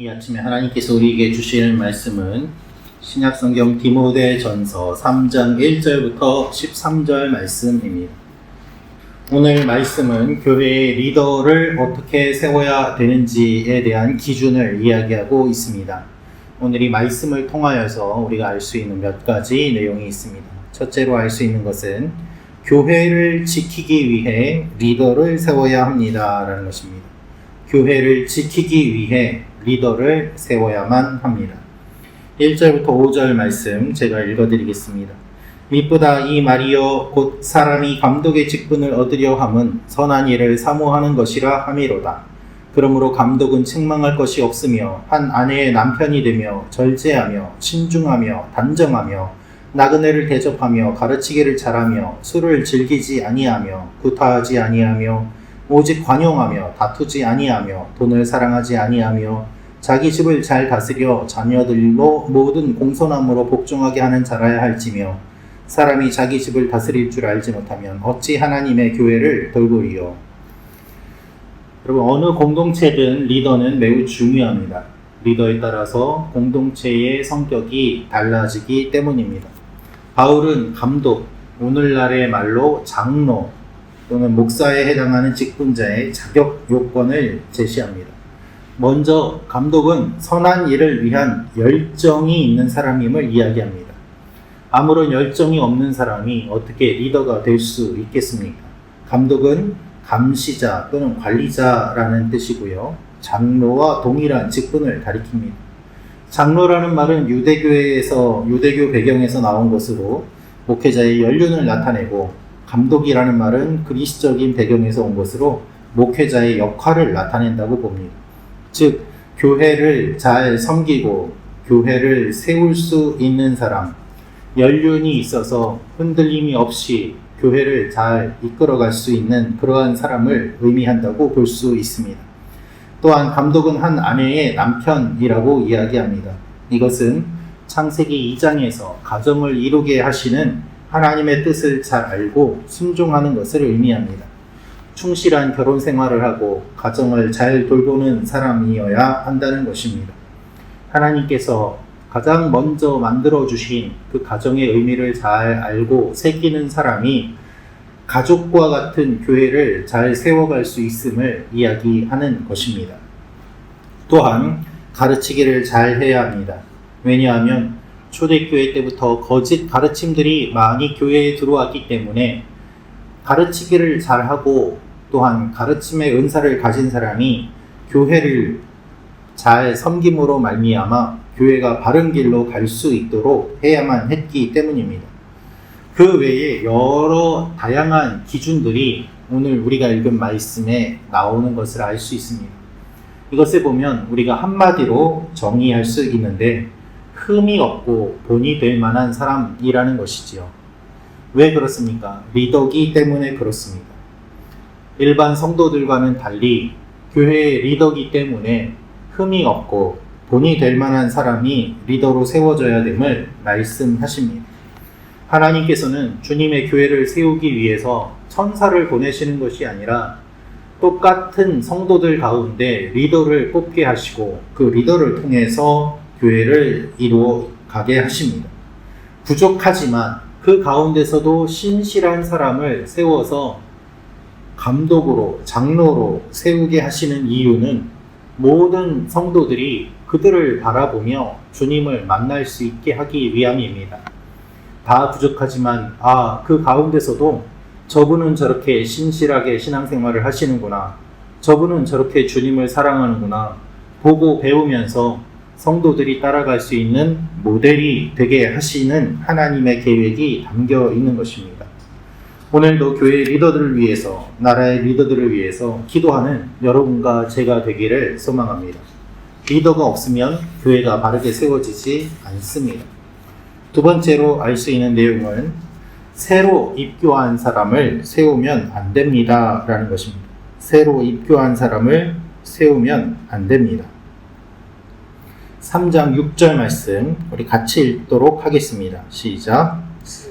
이 아침에 하나님께서 우리에게 주시는 말씀은 신약성경 디모데전서 3장 1절부터 13절 말씀입니다. 오늘 말씀은 교회의 리더를 어떻게 세워야 되는지에 대한 기준을 이야기하고 있습니다. 오늘 이 말씀을 통하여서 우리가 알 수 있는 몇 가지 내용이 있습니다. 첫째로 알 수 있는 것은 교회를 지키기 위해 리더를 세워야 합니다라는 것입니다. 교회를 지키기 위해 리더를 세워야만 합니다. 1절부터 5절 말씀 제가 읽어드리겠습니다. 미쁘다 이 말이여 곧 사람이 감독의 직분을 얻으려 함은 선한 일을 사모하는 것이라 함이로다. 그러므로 감독은 책망할 것이 없으며 한 아내의 남편이 되며 절제하며 신중하며 단정하며 나그네를 대접하며 가르치기를 잘하며 술을 즐기지 아니하며 구타하지 아니하며 오직 관용하며 다투지 아니하며 돈을 사랑하지 아니하며 자기 집을 잘 다스려 자녀들로 모든 공손함으로 복종하게 하는 자라야 할지며 사람이 자기 집을 다스릴 줄 알지 못하면 어찌 하나님의 교회를 돌보리요. 여러분, 어느 공동체든 리더는 매우 중요합니다. 리더에 따라서 공동체의 성격이 달라지기 때문입니다. 바울은 감독, 오늘날의 말로 장로 또는 목사에 해당하는 직분자의 자격 요건을 제시합니다. 먼저 감독은 선한 일을 위한 열정이 있는 사람임을 이야기합니다. 아무런 열정이 없는 사람이 어떻게 리더가 될 수 있겠습니까? 감독은 감시자 또는 관리자라는 뜻이고요. 장로와 동일한 직분을 가리킵니다. 장로라는 말은 유대교 배경에서 나온 것으로 목회자의 연륜을 나타내고, 감독이라는 말은 그리스적인 배경에서 온 것으로 목회자의 역할을 나타낸다고 봅니다. 즉, 교회를 잘 섬기고 교회를 세울 수 있는 사람, 연륜이 있어서 흔들림이 없이 교회를 잘 이끌어갈 수 있는 그러한 사람을 의미한다고 볼 수 있습니다. 또한 감독은 한 아내의 남편이라고 이야기합니다. 이것은 창세기 2장에서 가정을 이루게 하시는 하나님의 뜻을 잘 알고 순종하는 것을 의미합니다. 충실한 결혼 생활을 하고 가정을 잘 돌보는 사람이어야 한다는 것입니다. 하나님께서 가장 먼저 만들어주신 그 가정의 의미를 잘 알고 새기는 사람이 가족과 같은 교회를 잘 세워갈 수 있음을 이야기하는 것입니다. 또한 가르치기를 잘 해야 합니다. 왜냐하면 초대교회 때부터 거짓 가르침들이 많이 교회에 들어왔기 때문에 가르치기를 잘하고 또한 가르침의 은사를 가진 사람이 교회를 잘 섬김으로 말미암아 교회가 바른 길로 갈 수 있도록 해야만 했기 때문입니다. 그 외에 여러 다양한 기준들이 오늘 우리가 읽은 말씀에 나오는 것을 알 수 있습니다. 이것을 보면 우리가 한마디로 정의할 수 있는데 흠이 없고 본이 될 만한 사람이라는 것이지요. 왜 그렇습니까? 리더기 때문에 그렇습니다. 일반 성도들과는 달리 교회의 리더기 때문에 흠이 없고 본이 될 만한 사람이 리더로 세워져야 됨을 말씀하십니다. 하나님께서는 주님의 교회를 세우기 위해서 천사를 보내시는 것이 아니라 똑같은 성도들 가운데 리더를 뽑게 하시고 그 리더를 통해서 교회를 이루어 가게 하십니다. 부족하지만 그 가운데서도 신실한 사람을 세워서 감독으로, 장로로 세우게 하시는 이유는 모든 성도들이 그들을 바라보며 주님을 만날 수 있게 하기 위함입니다. 다 부족하지만 그 가운데서도 저분은 저렇게 신실하게 신앙생활을 하시는구나, 저분은 저렇게 주님을 사랑하는구나 보고 배우면서 성도들이 따라갈 수 있는 모델이 되게 하시는 하나님의 계획이 담겨 있는 것입니다. 오늘도 교회 리더들을 위해서, 나라의 리더들을 위해서 기도하는 여러분과 제가 되기를 소망합니다. 리더가 없으면 교회가 바르게 세워지지 않습니다. 두 번째로 알 수 있는 내용은 새로 입교한 사람을 세우면 안 됩니다 라는 것입니다. 새로 입교한 사람을 세우면 안 됩니다. 3장 6절 말씀 우리 같이 읽도록 하겠습니다. 시작.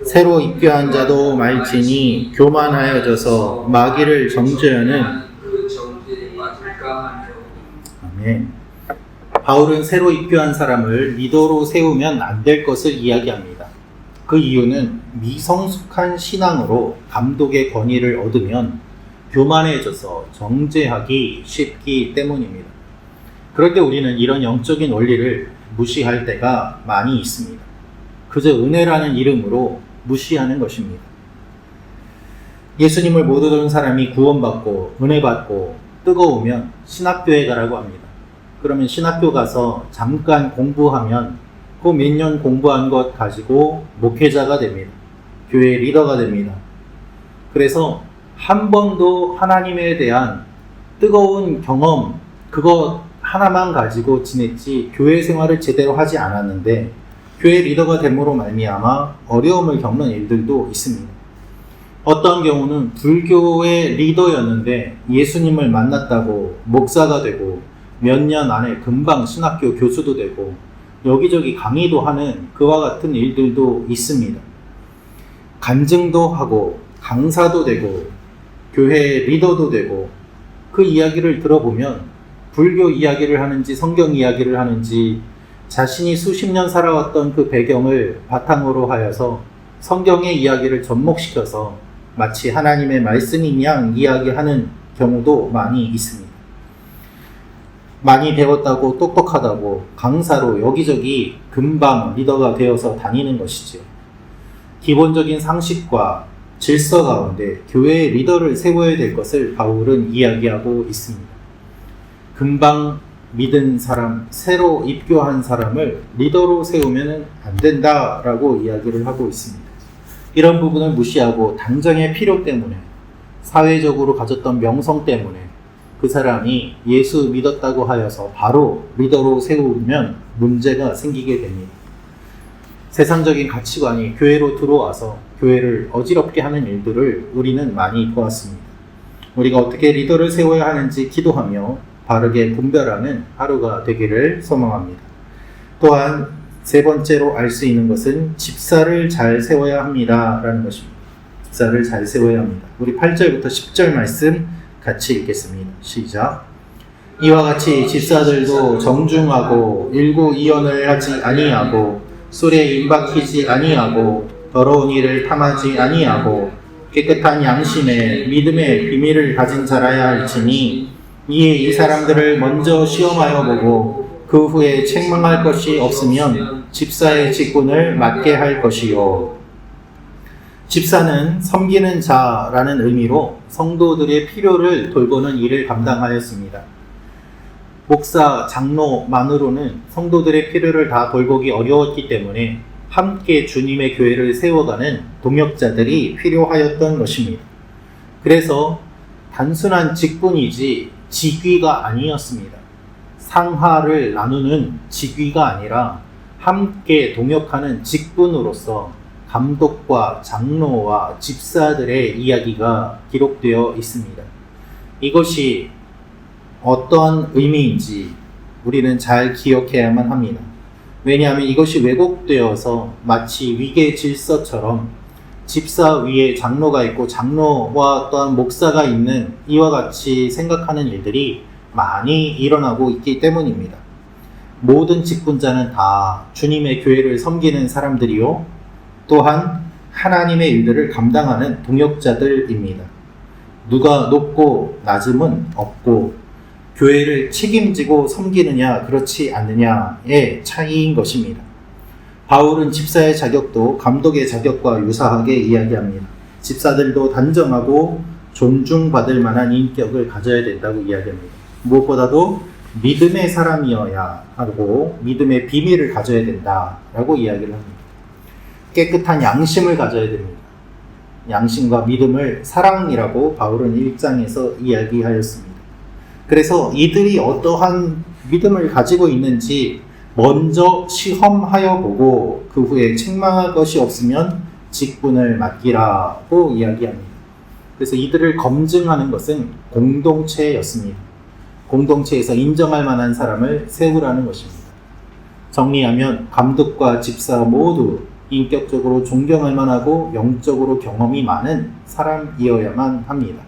새로 입교한 자도 말지니 교만하여져서 마귀를 정죄하는 그 정죄에 빠질까 하며. 아멘. 바울은 새로 입교한 사람을 리더로 세우면 안 될 것을 이야기합니다. 그 이유는 미성숙한 신앙으로 감독의 권위를 얻으면 교만해져서 정죄하기 쉽기 때문입니다. 그럴 때 우리는 이런 영적인 원리를 무시할 때가 많이 있습니다. 그저 은혜라는 이름으로 무시하는 것입니다. 예수님을 못 얻은 사람이 구원받고 은혜 받고 뜨거우면 신학교에 가라고 합니다. 그러면 신학교 가서 잠깐 공부하면 그 몇 년 공부한 것 가지고 목회자가 됩니다. 교회 리더가 됩니다. 그래서 한 번도 하나님에 대한 뜨거운 경험 그거 하나만 가지고 지냈지 교회 생활을 제대로 하지 않았는데 교회 리더가 됨으로 말미암아 어려움을 겪는 일들도 있습니다. 어떤 경우는 불교의 리더였는데 예수님을 만났다고 목사가 되고 몇 년 안에 금방 신학교 교수도 되고 여기저기 강의도 하는 그와 같은 일들도 있습니다. 간증도 하고 강사도 되고 교회 리더도 되고 그 이야기를 들어보면 불교 이야기를 하는지 성경 이야기를 하는지 자신이 수십 년 살아왔던 그 배경을 바탕으로 하여서 성경의 이야기를 접목시켜서 마치 하나님의 말씀인 양 이야기하는 경우도 많이 있습니다. 많이 배웠다고 똑똑하다고 강사로 여기저기 금방 리더가 되어서 다니는 것이죠. 기본적인 상식과 질서 가운데 교회의 리더를 세워야 될 것을 바울은 이야기하고 있습니다. 금방 믿은 사람, 새로 입교한 사람을 리더로 세우면 안 된다라고 이야기를 하고 있습니다. 이런 부분을 무시하고 당장의 필요 때문에 사회적으로 가졌던 명성 때문에 그 사람이 예수 믿었다고 하여서 바로 리더로 세우면 문제가 생기게 됩니다. 세상적인 가치관이 교회로 들어와서 교회를 어지럽게 하는 일들을 우리는 많이 보았습니다. 우리가 어떻게 리더를 세워야 하는지 기도하며 바르게 분별하는 하루가 되기를 소망합니다. 또한 세 번째로 알 수 있는 것은 집사를 잘 세워야 합니다 라는 것입니다. 집사를 잘 세워야 합니다. 우리 8절부터 10절 말씀 같이 읽겠습니다. 시작. 이와 같이 집사들도 정중하고 일구이연을 하지 아니하고 술에 임박히지 아니하고 더러운 일을 탐하지 아니하고 깨끗한 양심에 믿음의 비밀을 가진 자라야 할지니 이에 이 사람들을 먼저 시험하여 보고 그 후에 책망할 것이 없으면 집사의 직분을 맡게 할 것이요. 집사는 섬기는 자라는 의미로 성도들의 필요를 돌보는 일을 감당하였습니다. 목사, 장로만으로는 성도들의 필요를 다 돌보기 어려웠기 때문에 함께 주님의 교회를 세워가는 동역자들이 필요하였던 것입니다. 그래서 단순한 직분이지 직위가 아니었습니다. 상하를 나누는 직위가 아니라 함께 동역하는 직분으로서 감독과 장로와 집사들의 이야기가 기록되어 있습니다. 이것이 어떤 의미인지 우리는 잘 기억해야만 합니다. 왜냐하면 이것이 왜곡되어서 마치 위계 질서처럼 집사 위에 장로가 있고 장로와 또한 목사가 있는 이와 같이 생각하는 일들이 많이 일어나고 있기 때문입니다. 모든 직분자는 다 주님의 교회를 섬기는 사람들이요 또한 하나님의 일들을 감당하는 동역자들입니다. 누가 높고 낮음은 없고 교회를 책임지고 섬기느냐 그렇지 않느냐의 차이인 것입니다. 바울은 집사의 자격도 감독의 자격과 유사하게 이야기합니다. 집사들도 단정하고 존중받을 만한 인격을 가져야 된다고 이야기합니다. 무엇보다도 믿음의 사람이어야 하고 믿음의 비밀을 가져야 된다라고 이야기를 합니다. 깨끗한 양심을 가져야 됩니다. 양심과 믿음을 사랑이라고 바울은 1장에서 이야기하였습니다. 그래서 이들이 어떠한 믿음을 가지고 있는지 먼저 시험하여 보고 그 후에 책망할 것이 없으면 직분을 맡기라고 이야기합니다. 그래서 이들을 검증하는 것은 공동체였습니다. 공동체에서 인정할 만한 사람을 세우라는 것입니다. 정리하면 감독과 집사 모두 인격적으로 존경할 만하고 영적으로 경험이 많은 사람이어야만 합니다.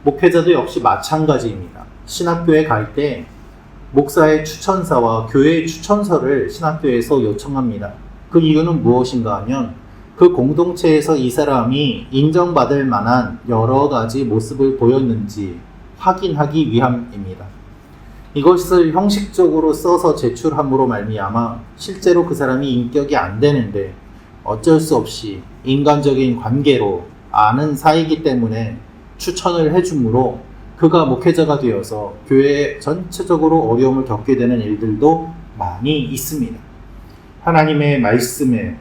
목회자도 역시 마찬가지입니다. 신학교에 갈 때 목사의 추천사와 교회의 추천서를 신학교에서 요청합니다. 그 이유는 무엇인가 하면 그 공동체에서 이 사람이 인정받을 만한 여러 가지 모습을 보였는지 확인하기 위함입니다. 이것을 형식적으로 써서 제출함으로 말미암아 실제로 그 사람이 인격이 안 되는데 어쩔 수 없이 인간적인 관계로 아는 사이기 때문에 추천을 해주므로 그가 목회자가 되어서 교회에 전체적으로 어려움을 겪게 되는 일들도 많이 있습니다. 하나님의 말씀에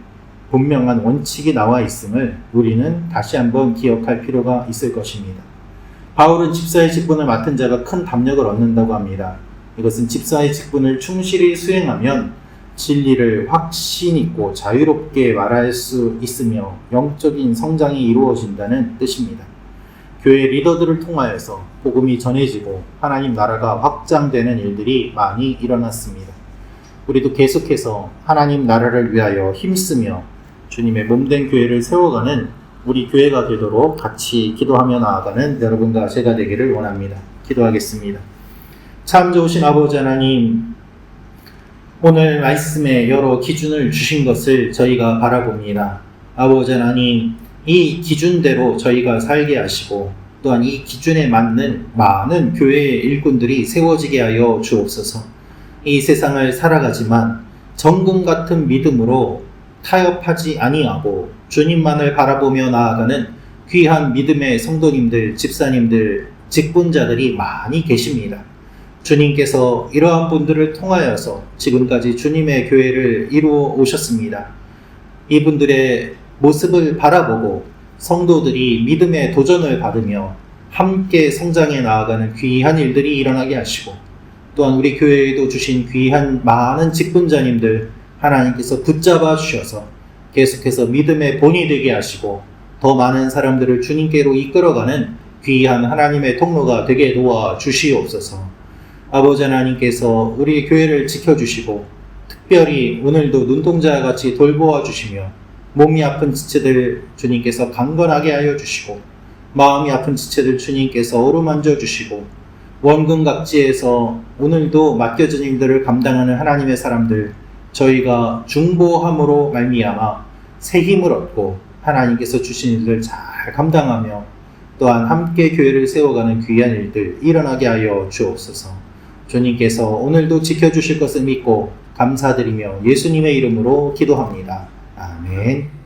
분명한 원칙이 나와 있음을 우리는 다시 한번 기억할 필요가 있을 것입니다. 바울은 집사의 직분을 맡은 자가 큰 담력을 얻는다고 합니다. 이것은 집사의 직분을 충실히 수행하면 진리를 확신 있고 자유롭게 말할 수 있으며 영적인 성장이 이루어진다는 뜻입니다. 교회 리더들을 통하여서 복음이 전해지고 하나님 나라가 확장되는 일들이 많이 일어났습니다. 우리도 계속해서 하나님 나라를 위하여 힘쓰며 주님의 몸된 교회를 세워가는 우리 교회가 되도록 같이 기도하며 나아가는 여러분과 제가 되기를 원합니다. 기도하겠습니다. 참 좋으신 아버지 하나님, 오늘 말씀에 여러 기준을 주신 것을 저희가 바라봅니다. 아버지 하나님, 이 기준대로 저희가 살게 하시고 또한 이 기준에 맞는 많은 교회의 일꾼들이 세워지게 하여 주옵소서. 이 세상을 살아가지만 정금 같은 믿음으로 타협하지 아니하고 주님만을 바라보며 나아가는 귀한 믿음의 성도님들, 집사님들, 직분자들이 많이 계십니다. 주님께서 이러한 분들을 통하여서 지금까지 주님의 교회를 이루어 오셨습니다. 이분들의 모습을 바라보고 성도들이 믿음의 도전을 받으며 함께 성장해 나아가는 귀한 일들이 일어나게 하시고 또한 우리 교회에도 주신 귀한 많은 직분자님들 하나님께서 붙잡아 주셔서 계속해서 믿음의 본이 되게 하시고 더 많은 사람들을 주님께로 이끌어가는 귀한 하나님의 통로가 되게 도와 주시옵소서. 아버지 하나님께서 우리 교회를 지켜주시고 특별히 오늘도 눈동자와 같이 돌보아 주시며 몸이 아픈 지체들 주님께서 강건하게 하여 주시고 마음이 아픈 지체들 주님께서 어루만져 주시고 원근각지에서 오늘도 맡겨진 일들을 감당하는 하나님의 사람들 저희가 중보함으로 말미암아 새 힘을 얻고 하나님께서 주신 일들 잘 감당하며 또한 함께 교회를 세워가는 귀한 일들 일어나게 하여 주옵소서. 주님께서 오늘도 지켜주실 것을 믿고 감사드리며 예수님의 이름으로 기도합니다. 아멘.